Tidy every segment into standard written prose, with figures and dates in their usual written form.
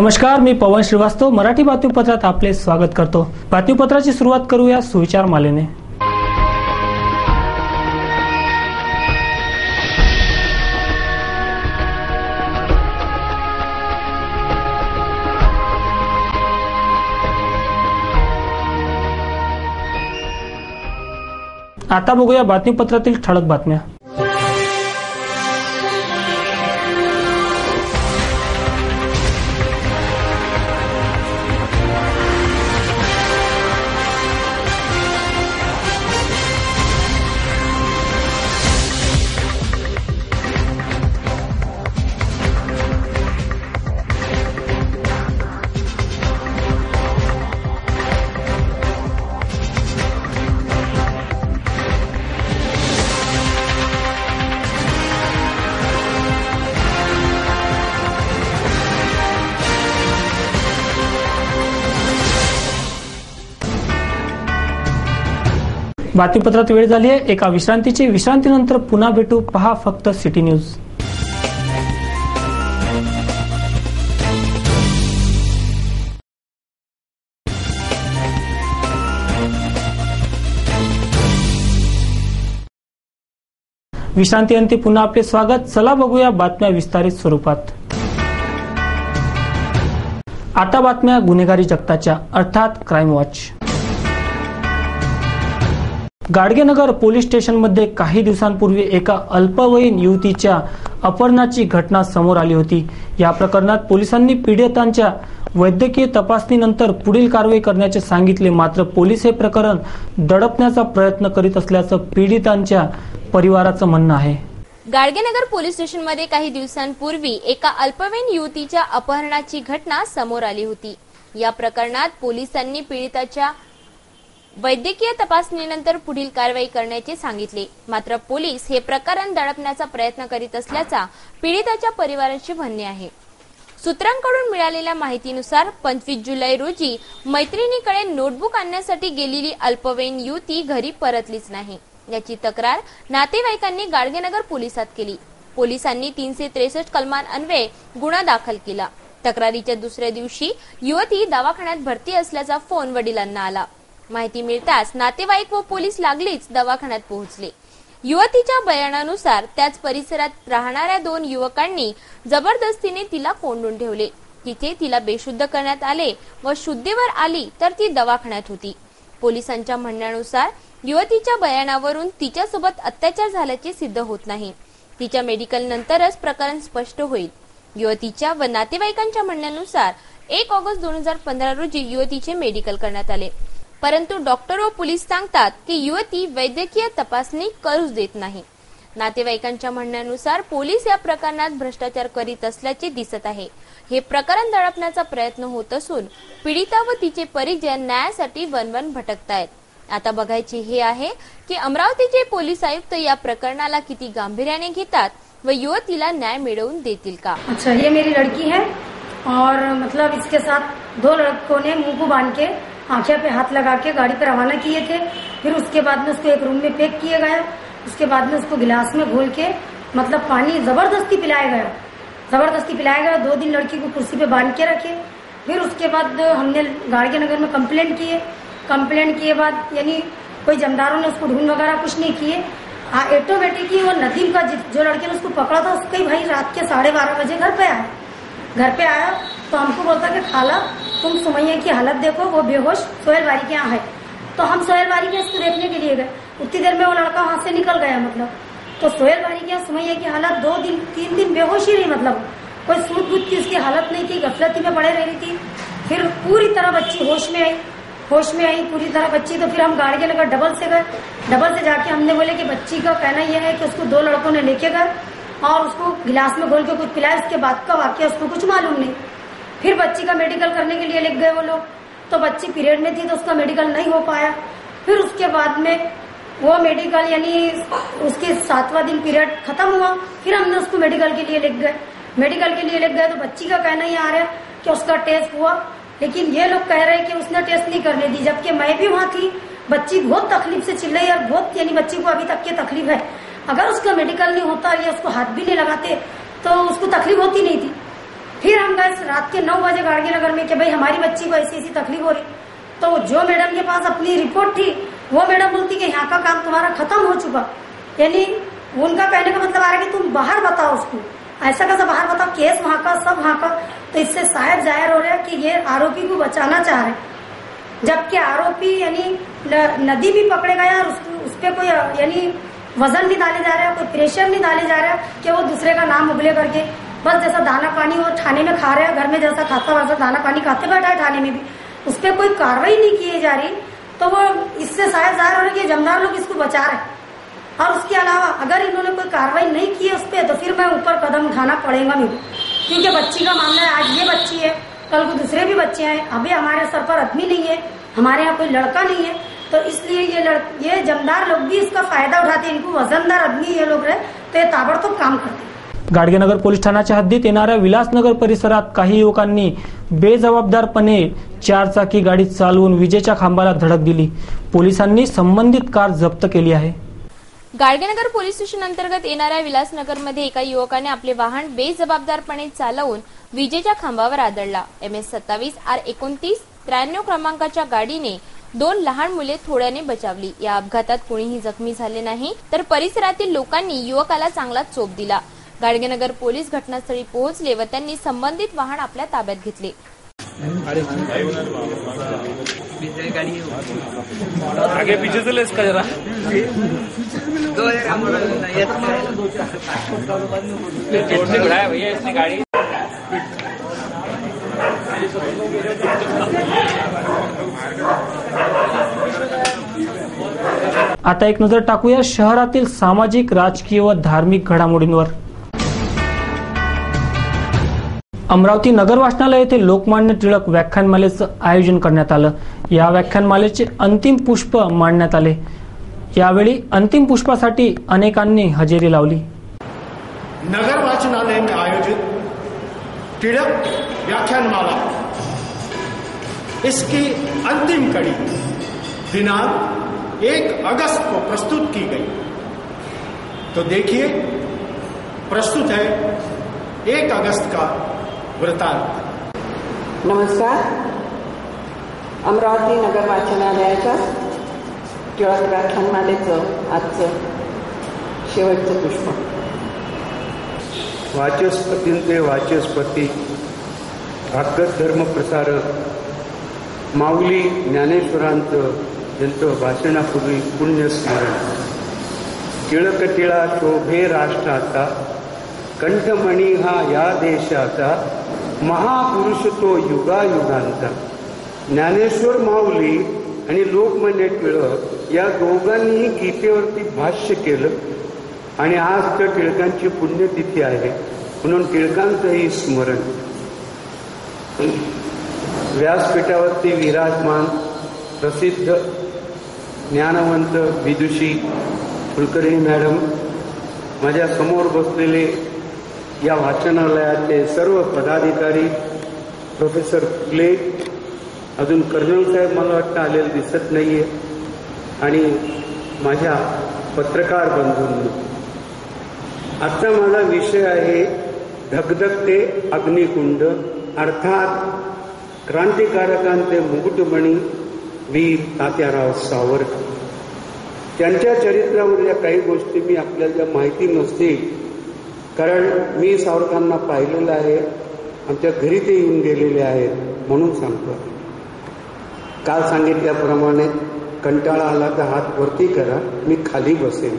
नमस्कार, मी पवन श्रीवास्तव मराठी बातमीपत्रात आपले स्वागत करतो। बातमीपत्राची सुरुवात करूया सुविचार मालेने। आता बघूया बातमीपत्रातील ठळक बातम्या। बातमीपत्रात वेळ झाली आहे एका विश्रांतीची। विश्रांतीनंतर पुन्हा भेटू, पहा फक्त सिटी न्यूज। विश्रांतीअंती पुन्हा आपले स्वागत। चला बघूया बातम्या विस्तारित स्वरूपात। आता बातम्या गुन्हेगारी जगताच्या, अर्थात क्राईम वॉच। गाडगेनगर पोलीस स्टेशनमध्ये काही दिवसांपूर्वी एका अल्पवयीन युवतीच्या अपहरणाची घटना समोर आली होती। या प्रकरणात पोलिसांनी पीडितांच्या वैद्यकीय तपासणीनंतर पुढील कारवाई करण्याचे सांगितले। मात्र पोलीस हे प्रकरण दडपण्याचा प्रयत्न करीत असल्याचं पीडितांच्या परिवाराचं म्हणणं आहे। गाडगेनगर पोलीस स्टेशनमध्ये काही दिवसांपूर्वी एका अल्पवयीन युवतीच्या अपहरणाची घटना समोर आली होती। या प्रकरणात पोलिसांनी पीडिताच्या वैद्यकीय तपासणीनंतर पुढील कारवाई करण्याचे सांगितले। मात्र पोलीस हे प्रकरण दडपण्याचा प्रयत्न करीत असल्याचा पीडिताच्या परिवाराचे म्हणणे आहे। सूत्रांकडून मिळालेल्या माहितीनुसार 25 जुलै रोजी मैत्रिणीकडे नोटबुक आणण्यासाठी गेलेली अल्पवयीन युवती घरी परतलीच नाही, याची तक्रार नातेवाईकांनी गाडगेनगर पोलिसात केली। पोलिसांनी 363 कलमांन्वये गुन्हा दाखल केला। तक्रारीच्या दुसऱ्या दिवशी युवती दवाखान्यात भरती असल्याचा फोन वडिलांना आला। माहिती मिळताच नातेवाईक व पोलीस लागलीच दवाखान्यात पोहोचले। युवतीच्या बयानानुसार त्याच परिसरात राहणाऱ्या 2 युवकांनी जबरदस्तीने तिला कोंडून ठेवले। तिथे तिला बेशुद्ध करण्यात आले व शुद्धीवर आली तर ती दवाखान्यात होती। पोलिसांच्या म्हणण्यानुसार युवतीच्या बयानावरून तिच्यासोबत अत्याचार झाल्याचे सिद्ध होत नाही। तिच्या मेडिकल नंतरच प्रकरण स्पष्ट होईल। युवतीच्या व नातेवाईकांच्या म्हणण्यानुसार 1 ऑगस्ट 2015 रोजी युवतीचे मेडिकल करण्यात आले, परंतु डॉक्टर व पोलीस सांगतात की युवती वैद्यकीय तपासणी करूच देत नाही। नातेवाईकांच्या म्हणण्यानुसार पोलीस या प्रकरणात भ्रष्टाचार करीत असल्याचे दिसत आहे। हे प्रकरण दडपण्याचा प्रयत्न होत असून पीडिता व तिचे परिजन न्यायासाठी वणवण भटकतायत। आता बघायचे हे आहे की अमरावतीचे पोलीस आयुक्त या प्रकरणाला किती गांभीर्याने घेतात व युवतीला न्याय मिळवून देतील का। अच्छा, ये मेरी लड़की है और मतलब इसके साथ 2 लड़कों ने मुंह को बांध के आंखें पे हाथ लगा के गाड़ी पे रवाना किए थे। फिर उसके बाद में उसको एक रूम में पैक किया गया। उसके बाद में उसको गिलास में घोल के मतलब पानी जबरदस्ती पिलाया गया। 2 दिन लड़की को कुर्सी पे बांध के रखे। फिर उसके बाद हमने गाड़गेनगर में कंप्लेंट किए बाद यानी कोई जमदारों ने उसको ढूंढ वगैरह कुछ नहीं किए। ऑटोमेटिकली वो नदीम का जो लड़के ने उसको पकड़ा था उसके भाई रात के 12:30 बजे घर पे आया तो हमको बोलता कि खाला तुम सुमैया की हालत देखो, वो बेहोश सोहेल बारी के यहाँ है। तो हम सोहेल बारी के इसको देखने के लिए गए। उतनी देर में वो लड़का वहां से निकल गया। मतलब तो सोहेल बारी के यहाँ सुमैया की हालत 2-3 दिन बेहोश ही रही। मतलब कोई सूझ बूझ की उसकी हालत नहीं थी, गफलती में पड़े रही थी। फिर पूरी तरह बच्ची होश में आई पूरी तरह बच्ची। तो फिर हम गाड़गेनगर डबल से गए। डबल से जाके हमने बोले कि बच्ची का कहना यह है कि उसको 2 लड़कों ने लेके गए और उसको गिलास में घोल के कुछ पिलाया। उसके बाद का वाकया उसको कुछ मालूम नहीं। फिर बच्ची का मेडिकल करने के लिए लेके गए वो लोग, तो बच्ची पीरियड में थी तो उसका मेडिकल नहीं हो पाया। फिर उसके बाद में वो मेडिकल यानी उसके 7वां दिन पीरियड खत्म हुआ। फिर हमने उसको मेडिकल के लिए लेके गए तो बच्ची का कहना ये आ रहा है कि उसका टेस्ट हुआ, लेकिन ये लोग कह रहे हैं कि उसने टेस्ट नहीं करने दी। जबकि मैं भी वहां थी। बच्ची बहुत तकलीफ से चिल्लाई और बहुत यानी बच्ची को अभी तक की तकलीफ है। अगर उसका मेडिकल नहीं होता या उसको हाथ भी नहीं लगाते तो उसको तकलीफ होती नहीं थी। फिर हम गए रात के 9 बजे गाड़गीनगर में कि भाई हमारी बच्ची को ऐसी ऐसी तकलीफ हो रही। तो जो मैडम के पास अपनी रिपोर्ट थी वो मैडम बोलती कि यहाँ का काम तुम्हारा खत्म हो चुका, यानी उनका कहने का मतलब आ रहा है कि तुम बाहर बताओ उसको, ऐसा कैसा बाहर बताओ, केस वहाँ का सब वहाँ का। तो इससे शायद जाहिर हो रहा है कि ये आरोपी को बचाना चाह रहे, जबकि आरोपी यानी नदी भी पकड़े गया और उस पर कोई यानी वजन नहीं डाले जा रहा है, कोई प्रेशर नहीं डाले जा रहा है कि वो दूसरे का नाम उगले करके बस जैसा दाना पानी वो थाने में खा रहे हैं, घर में जैसा खाता वैसा दाना पानी खाते बैठा है थाने में भी, उस पर कोई कार्रवाई नहीं की जा रही। तो वो इससे शायद जाहिर हो रहा है कि जमदार लोग इसको बचा रहे। और उसके अलावा अगर इन्होंने कोई कार्रवाई नहीं की है उस पर, तो फिर मैं ऊपर कदम उठाना पड़ेगा मुझे, क्योंकि बच्ची का मामला है। आज ये बच्ची है, कल को दूसरे भी बच्चे हैं। अभी हमारे सर पर आदमी नहीं है, हमारे यहाँ कोई लड़का नहीं है, तो इसलिए ये जमदार लोग भी इसका फायदा उठाते हैं। इनको वजनदार आदमी ये लोग रहे तो ये ताबड़तोब काम करते हैं। गाडगेनगर पोलीस ठाण्याच्या हद्दीत येणाऱ्या विलासनगर परिसरात काही युवकांनी बेजबाबदारपणे 4 चाकी गाडी चालवून विजेच्या खांबाला धडक दिली। पोलिसांनी संबंधित कार जप्त केली आहे। गाडगेनगर पोलीस स्टेशन अंतर्गत येणाऱ्या विलासनगरमध्ये एका युवकाने आपले वाहन बेजबाबदारपणे चालवून विजेच्या खांबावर आदळला। MS27 R29 93 क्रमांकाच्या गाडीने 2 लहान मुले थोड्याने बचावली। या अपघातात कोणीही जखमी झाले नाही, तर परिसरातील लोकांनी युवकाला चांगला चोप दिला। गाडगेनगर पोलीस घटनास्थळी पोहोचले व त्यांनी संबंधित वाहन आपल्या ताब्यात घेतले। आगे पीछे से ले इसका जरा जोर से घुराया भैया इसने गाड़ी। आता एक नजर टाकूया शहरातील सामाजिक, राजकीय व धार्मिक घडामोडींवर। अमरावती नगर वाचनालय येथे लोकमान्य टिळक व्याख्यानमालेचं आयोजन करण्यात आलं। या व्याख्यानमालेचे अंतिम पुष्प मांडण्यात आले। यावेळी अंतिम पुष्पासाठी अनेकांनी हजेरी लावली। नगर वाचनालय में आयोजित टिळक व्याख्यानमाला इसकी अंतिम कड़ी दिनांक 1 अगस्त को प्रस्तुत की गई। तो देखिए प्रस्तुत है 1 अगस्त का वृत्तांत। नमस्कार। अमरावती नगर वाचनालयाच्या टिळक व्याख्यानमालेचं आजचं शेवटचं पुष्प। वाचस्पतींचे वाचस्पती, भागवत धर्म प्रसारक माऊली ज्ञानेश्वरांचं यांचं भाषणापूर्वी पुण्यस्मरण। टिळक टिळा शोभे राष्ट्राचा, कंठमणी हा या देशाचा, महापुरुष तो युगायुगांचा। ज्ञानेश्वर माऊली आणि लोकमान्य टिळक या दोघांनीही गीतेवरती भाष्य केलं आणि आज तर टिळकांची पुण्यतिथी आहे म्हणून टिळकांचंही स्मरण। व्यासपीठावरती विराजमान प्रसिद्ध ज्ञानवंत विदुषी कुलकर्णी मॅडम, माझ्या समोर बसलेले या वाचनालयाचे सर्व पदाधिकारी, प्रोफेसर फुले, अजून कर्नल साहेब मला वाटतं आलेले दिसत नाहीये, आणि माझ्या पत्रकार बंधूंनी। आजचा माझा विषय आहे धगधगते अग्निकुंड, अर्थात क्रांतिकारकांचे मुकुटमणी वीर तात्याराव सावरकर। त्यांच्या चरित्रावरच्या काही गोष्टी मी आपल्याला ज्या माहिती नसतील, कारण मी सावरकरांना पाहिलेलं आहे, आमच्या घरी ते येऊन गेलेले आहेत म्हणून सांगतो। काल सांगितल्याप्रमाणे कंटाळा आला तर हात वरती करा, मी खाली बसेन।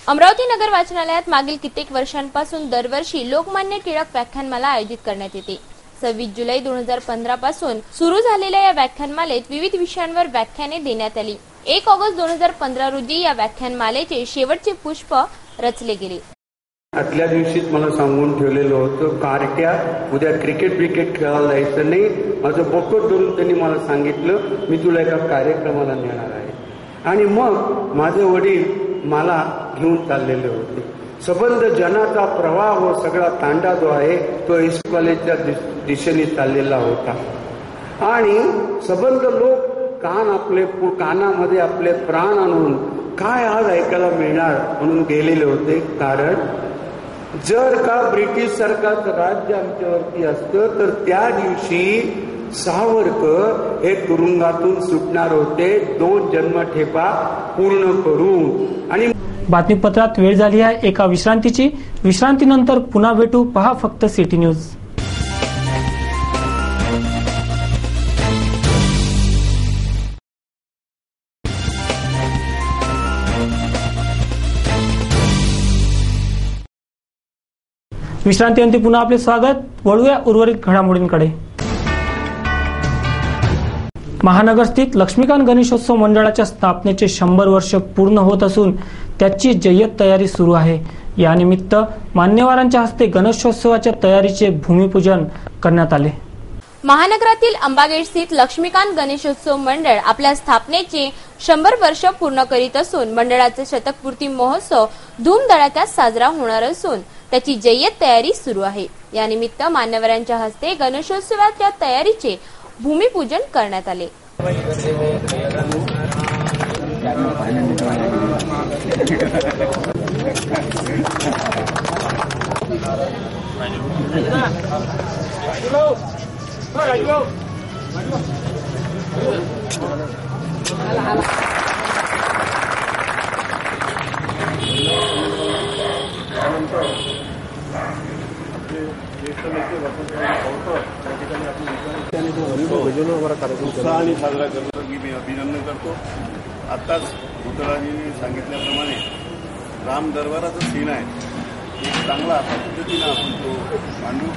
अमरावती नगर वाचनालयात मागील कित्येक वर्षांपासून दरवर्षी लोकमान्य टिळक व्याख्यानमाला आयोजित करण्यात येते। 26 जुलै 2015 पासून सुरू झालेल्या या व्याख्यानमालेत विविध विषयांवर व्याख्याने देण्यात आली। 1 ऑगस्ट 2015 रोजी या व्याख्यानमालेचे शेवटचे पुष्प रचले गेले। आदल्या दिवशीच मला सांगून ठेवलेलं होतं, कारट्या उद्या क्रिकेट खेळायला जायचं नाही। माझं बोकट धरून त्यांनी मला सांगितलं, मी तुला एका कार्यक्रमाला नेणार आहे। आणि मग माझे वडील मला घेऊन चाललेले होते। सबंध जनाचा प्रवाह व सगळा तांडा जो आहे तो एस कॉलेजच्या दिशेने चाललेला होता, आणि सबंध लोक कानामध्ये आपले प्राण आणून काय आज ऐकायला मिळणार म्हणून गेलेले होते। कारण जर का ब्रिटिश सरकारचं राज्य आमच्यावरती असतं तर त्या दिवशी सावरकर हे तुरुंगातून सुटणार होते 2 जन्मठेपा पूर्ण करून. आणि बातमीपत्रात वेळ झाली आहे एका विश्रांतीची. विश्रांतीनंतर पुन्हा भेटू. पहा फक्त सिटी न्यूज. विश्रांतीनंतर पुन्हा आपले स्वागत. वळूया उर्वरित घडामोडींकडे. महानगरस्थित लक्ष्मीकांत गणेशोत्सव मंडळाच्या स्थापनेचे 100 वर्ष पूर्ण होत असून त्याची जय्यत तयारी सुरू आहे. यानिमित्त मान्यवरांच्या हस्ते गणेशोत्सवाच्या तयारीचे भूमिपूजन करण्यात आले. महानगरातील अंबागेट स्थित लक्ष्मीकांत गणेशोत्सव मंडळ आपल्या स्थापनेचे 100 वर्ष पूर्ण करीत असून मंडळाचा शतकपूर्ती महोत्सव धूमधडाक्यात साजरा होणार असून त्याची जय्यत तयारी सुरू आहे. यानिमित्त मान्यवरांच्या हस्ते गणेशोत्सवाच्या तयारीचे भूमिपूजन करण्यात आले. उत्साहाने साजरा करतो मी अभिनंदन करतो. आताच भूतळाजींनी सांगितल्याप्रमाणे राम दरबाराचा सीन आहे, एक चांगला पद्धतीनं आपण तो मांडू.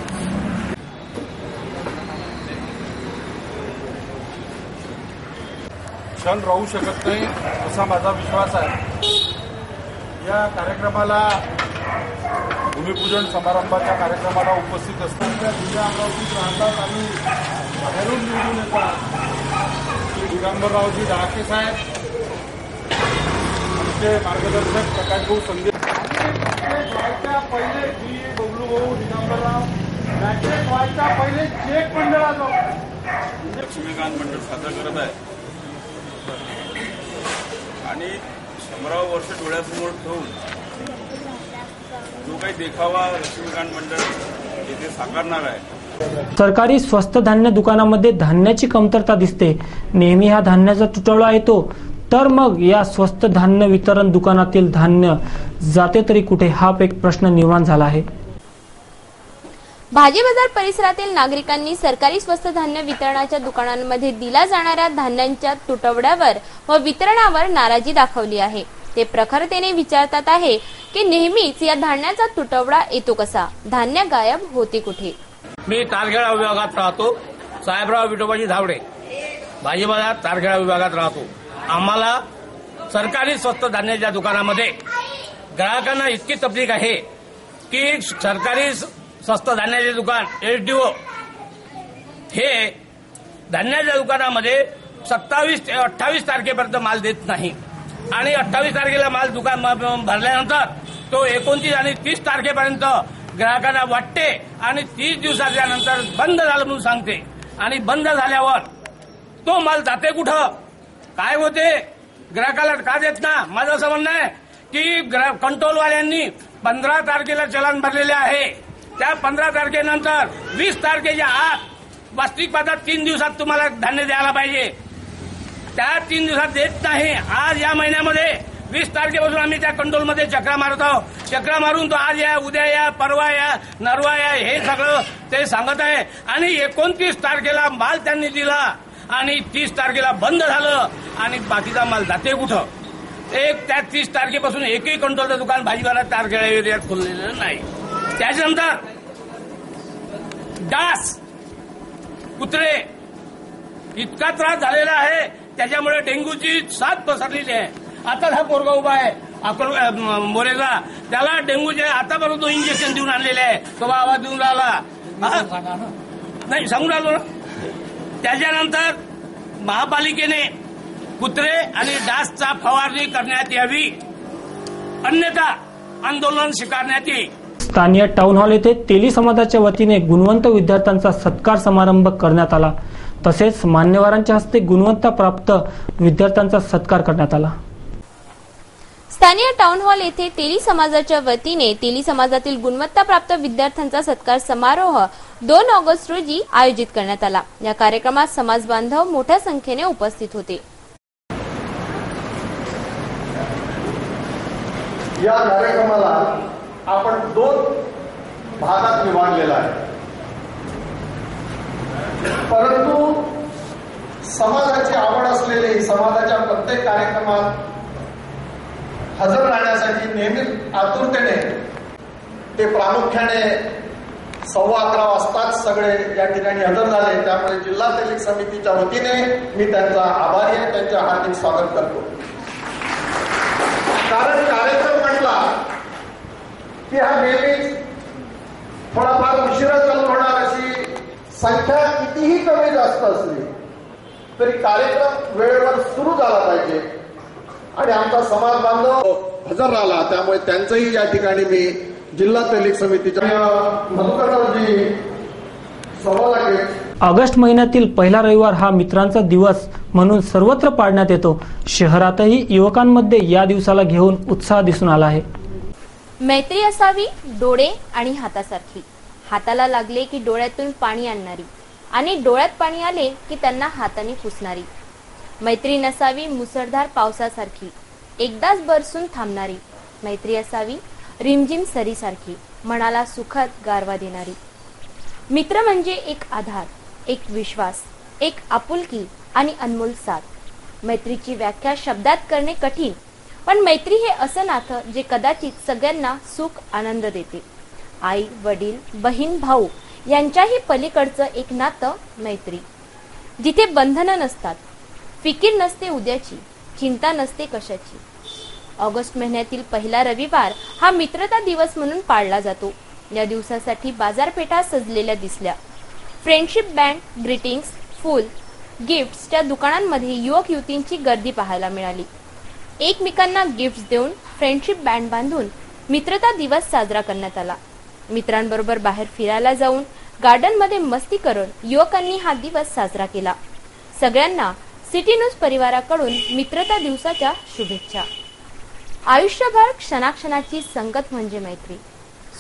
क्षण राहू शकत नाही असा माझा विश्वास आहे. या कार्यक्रमाला भूमिपूजन समारंभाच्या कार्यक्रमाला उपस्थित असताना जिल्हा अमरावतीत राहतात आणि बाहेरून निवडून येतात श्री दिगंबररावजी डहाके साहेब, आमचे मार्गदर्शक प्रकाशभाऊ संदेश व्हायच्या पहिले जी बबलू भाऊ दिगंबरराव मॅट्रिक व्हायच्या पहिले चेक मंडळाचा लक्ष्मीकांत मंडळ साजरा करत आहे आणि 100 वर्ष डोळ्यासमोर ठेवून जो काही देखावा लक्ष्मीकांत मंडळ येथे साकारणार आहे. सरकारी स्वस्त धान्य दुकानामध्ये धान्याची कमतरता दिसते. नेहमी ह्या धान्याचा तुटवडा येतो, तर मग या स्वस्त धान्य वितरण दुकानातील धान्य जाते तरी कुठे, हा एक प्रश्न निर्माण झाला आहे. भाजी बाजार परिसरातील नागरिकांनी सरकारी स्वस्त धान्य वितरणाच्या दुकानांमध्ये दिला जाणाऱ्या धान्यांच्या तुटवड्यावर व वितरणावर नाराजी दाखवली आहे. ते प्रखरतेने विचारतात आहे की नेहमीच या धान्याचा तुटवडा येतो कसा, धान्य गायब होते कुठे. मी तारखेडा विभागात राहतो. साहेबराव विठोबाजी धावडे, भाजी बाजार तारखेडा विभागात राहतो. आम्हाला सरकारी स्वस्त धान्याच्या दुकानामध्ये ग्राहकांना इतकी तकलीफ आहे की सरकारी स्वस्त धान्याचे दुकान एसडीओ हे धान्याच्या दुकानामध्ये 27 ते 28 तारखेपर्यंत माल देत नाही आणि 28 तारखेला माल दुकान भरल्यानंतर तो 29 आणि 30 तारखेपर्यंत ग्राहकांना वाटते आणि 30 दिवसाच्या नंतर बंद झालं म्हणून सांगते. आणि बंद झाल्यावर तो माल जाते कुठं, काय होते, ग्राहकाला का देत ना. माझं असं म्हणणं आहे की कंट्रोलवाल्यांनी 15 तारखेला चलन भरलेले आहे. त्या 15 तारखेनंतर 20 तारखेच्या आत वास्तविक पाहता 3 दिवसात तुम्हाला धान्य द्यायला पाहिजे. त्या 3 दिवसात देत नाही. आज या महिन्यामध्ये 20 तारखेपासून आम्ही त्या कंट्रोलमध्ये चक्रा मारत आहोत. चक्रा मारून तो आज या, उद्या या, परवा या, नरवा या, हे सगळं ते सांगत आहे. आणि 29 तारखेला माल त्यांनी दिला आणि 30 तारखेला बंद झालं आणि बाकीचा माल जाते कुठं. त्या 30 तारखेपासून एकही कंट्रोलचं दुकान भाजीपाला तारखेला एरियात खुललेलं नाही. त्याच्यानंतर डास, कुत्रे, इतका त्रास झालेला आहे, त्याच्यामुळे डेंग्यूची साथ पसरलेली आहे. आता हा पोरगा उभा आहे मोरेचा, त्याला डेंग्यूचे आतापर्यंत इंजेक्शन देऊन आणलेले आहे. तो आवाज देऊन राहिला नाही, सांगून राहिलो ना. त्याच्यानंतर महापालिकेने कुत्रे आणि डासचा फवारणी करण्यात यावी, अन्यथा आंदोलन स्वीकारण्यात येईल. स्थानीय टाउन हॉल येथे तेली समाजाच्या वतीने गुणवंत विद्यार्थ्यांचा सत्कार समारंभ करण्यात आला. तसेच मान्यवरांच्या हस्ते गुणवत्ता प्राप्त विद्यार्थ्यांचा सत्कार करण्यात आला. स्थानीय टाउन हॉल येथे तेली समाजाच्या वतीने तेली समाजातील गुणवत्ताप्राप्त विद्यार्थ्यांचा सत्कार समारोह 2 ऑगस्ट रोजी आयोजित करण्यात आला। या कार्यक्रमात समाज बांधव मोठ्या संख्येने उपस्थित होते। या कार्यक्रमाला आपण 2 भागात विभागलेला आहे, परंतु समाजाची आवड असलेले समाजाच्या प्रत्येक कार्यक्रमात हजर राहण्यासाठी नेहमी आतुरतेने ते प्रामुख्याने 11:15 वाजताच सगळे या ठिकाणी हजर झाले। त्यामुळे जिल्हा तेली समितीच्या वतीने मी त्यांचा आभारी आहे, त्यांचे हार्दिक स्वागत करतो। कारण कार्यक्रम म्हटला की हा नेहमीच थोडाफार उशिरा चालू होणार, अशी संख्या कितीही कमी जास्त असली तरी कार्यक्रम वेळेवर सुरू झाला पाहिजे आणि आमचा समाज बांधव हजर राहिला, त्यामुळे त्यांचंही या ठिकाणी मी जिल्हा तेली समितीच्या मधुकरजी सभाला ऑगस्ट महिन्यातील पहिला रविवार हा मित्रांचा दिवस म्हणून सर्वत्र पाळण्यात येतो। शहरातही युवकांमध्ये या दिवसाला घेऊन उत्साह दिसून आला आहे। मैत्री असावी डोळे आणि हातासारखी, हाताला लागले की डोळ्यातून पाणी आणणारी आणि डोळ्यात पाणी आले की त्यांना हाताने पुसणारी। मैत्री नसावी मुसळधार पावसासारखी, एकदाच बरसून थांबणारी। मैत्री असावी रिमझिम सरीसारखी, मनाला सुखद गारवा देणारी। मित्र म्हणजे एक आधार, एक विश्वास, एक आपुलकी आणि अनमोल साथ। मैत्रीची व्याख्या शब्दात करणे कठीण, पण मैत्री हे असं नातं जे कदाचित सगळ्यांना सुख आनंद देते। आई वडील बहीण भाऊ यांच्याही पलीकडचं एक नातं मैत्री, जिथे बंधनं नसतात, फिकीर नसते उद्याची, चिंता नसते कशाची। ऑगस्ट महिन्यातील पहिला रविवार हा मित्रता दिवस म्हणून पाळला जातो। या दिवसासाठी बाजारपेठा सजलेल्या दिसल्या। फ्रेंडशिप बँड, ग्रीटिंग्स, फूल, गिफ्ट्सच्या दुकानांमध्ये युवक युवतींची गर्दी पाहायला मिळाली। एकमेकांना गिफ्ट्स देऊन फ्रेंडशिप बँड बांधून मित्रता दिवस साजरा करण्यात आला। मित्रांबरोबर बाहेर फिरायला जाऊन गार्डनमध्ये मस्ती करून युवकांनी हा दिवस साजरा केला। सगळ्यांना सिटी न्यूज परिवाराकडून मित्रता दिवसाच्या शुभेच्छा। आयुष्यभर क्षणाक्षणाची संगत म्हणजे मैत्री,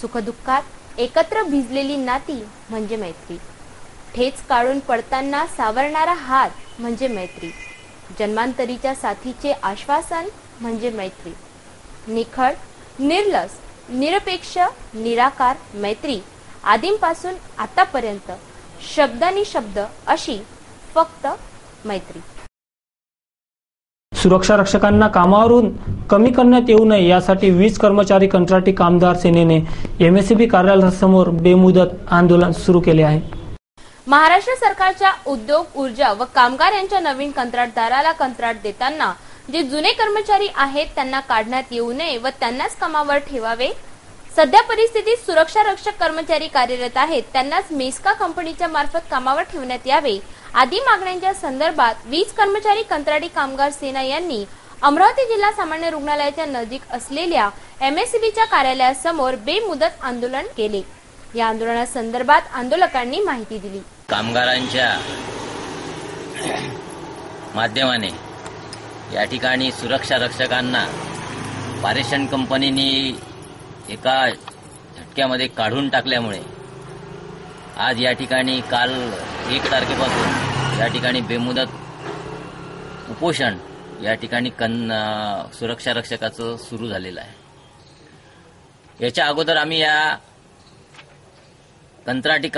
सुखदुःखात एकत्र भिजलेली नाती म्हणजे मैत्री, ठेच काढून पडताना सावरणारा हात म्हणजे मैत्री, जन्मांतरीच्या साथीचे आश्वासन म्हणजे मैत्री, निखळ, निर्लस, निरपेक्ष, निराकार मैत्री आदींपासून आतापर्यंत शब्दानी शब्द अशी फक्त मैत्री। सुरक्षा रक्षकांना कामावरून कमी करण्यात येऊ नये यासाठी वीज कर्मचारी कंत्राटी कामगार सेनेने एमएससीबी कार्यालयासमोर बेमुदत आंदोलन सुरू केले आहे। महाराष्ट्र सरकारच्या उद्योग, ऊर्जा व कामगार यांच्या नवीन कंत्राटदाराला कंत्राट देताना जे जुने कर्मचारी आहेत त्यांना काढण्यात येऊ नये व त्यांनाच कामावर ठेवावे। सध्या परिस्थितीत सुरक्षा रक्षक कर्मचारी कार्यरत आहेत त्यांनाच मेस्का कंपनीच्या मार्फत कामावर ठेवण्यात यावे आदी मागण्यांच्या संदर्भात वीज कर्मचारी कंत्राटी कामगार सेना यांनी अमरावती जिल्हा सामान्य रुग्णालयाच्या नजीक असलेल्या एमएससीबीच्या कार्यालयासमोर बेमुदत आंदोलन केले। या आंदोलनासंदर्भात आंदोलकांनी माहिती दिली। कामगारांच्या माध्यमाने या ठिकाणी सुरक्षा रक्षकांना पारेषण कंपनीने एका झटक्यामध्ये काढून टाकल्यामुळे आज या ठिकाणी काल 1 तारखेपासून या ठिकाणी बेमुदत उपोषण या ठिकाणी सुरक्षा रक्षकाचं सुरू झालेलं आहे। याच्या अगोदर आम्ही या कंत्राटी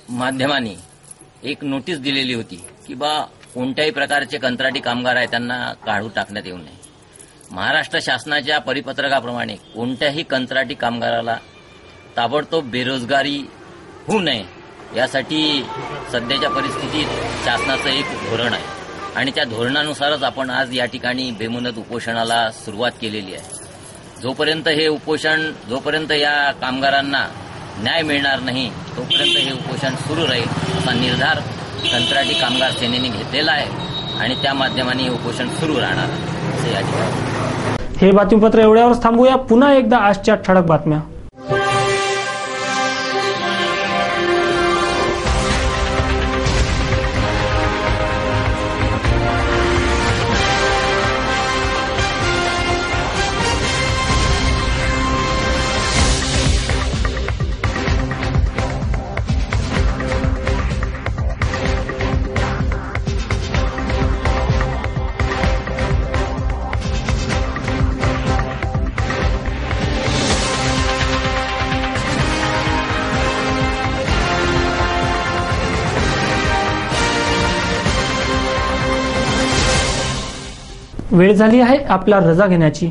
माध्यमाने एक नोटीस दिलेली होती की कोणत्याही प्रकारचे कंत्राटी कामगार आहे त्यांना काढून टाकण्यात येऊ नये। महाराष्ट्र शासनाच्या परिपत्रकाप्रमाणे कोणत्याही कंत्राटी कामगाराला ताबडतोब बेरोजगारी होऊ नये यासाठी सध्याच्या परिस्थितीत शासनाचं एक धोरण आहे आणि त्या धोरणानुसारच आपण आज या ठिकाणी बेमुदत उपोषणाला सुरुवात केलेली आहे। जोपर्यंत या कामगारांना न्याय मिळणार नाही तोपर्यंत हे उपोषण सुरू राहील असा निर्धार कंत्राटी कामगार सेनेने घेतलेला आहे आणि त्या माध्यमाने हे उपोषण सुरू राहणार असे या ठिकाणी। हे बातमीपत्र एवढ्यावरच थांबूया। पुन्हा एकदा आजच्या ठळक बातम्या। वेळ झाली आहे आपला रजा घेण्याची.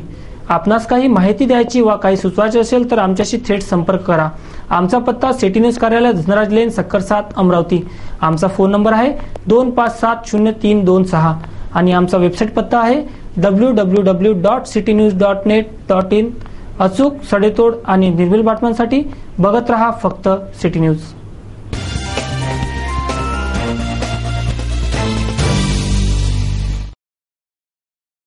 आपणास काही माहिती द्यायची वा काही सुचवायचे असेल तर आमच्याशी थेट संपर्क करा. आमचा पत्ता सिटी न्यूज कार्यालय धनराज लेन सक्कर 7 अमरावती. आमचा फोन नंबर आहे 25703226 आणि आमचा वेबसाईट पत्ता आहे www.citynews.net.in. अचूक, सडेतोड आणि निर्भीड बातम्यांसाठी बघत रहा फक्त सिटी न्यूज.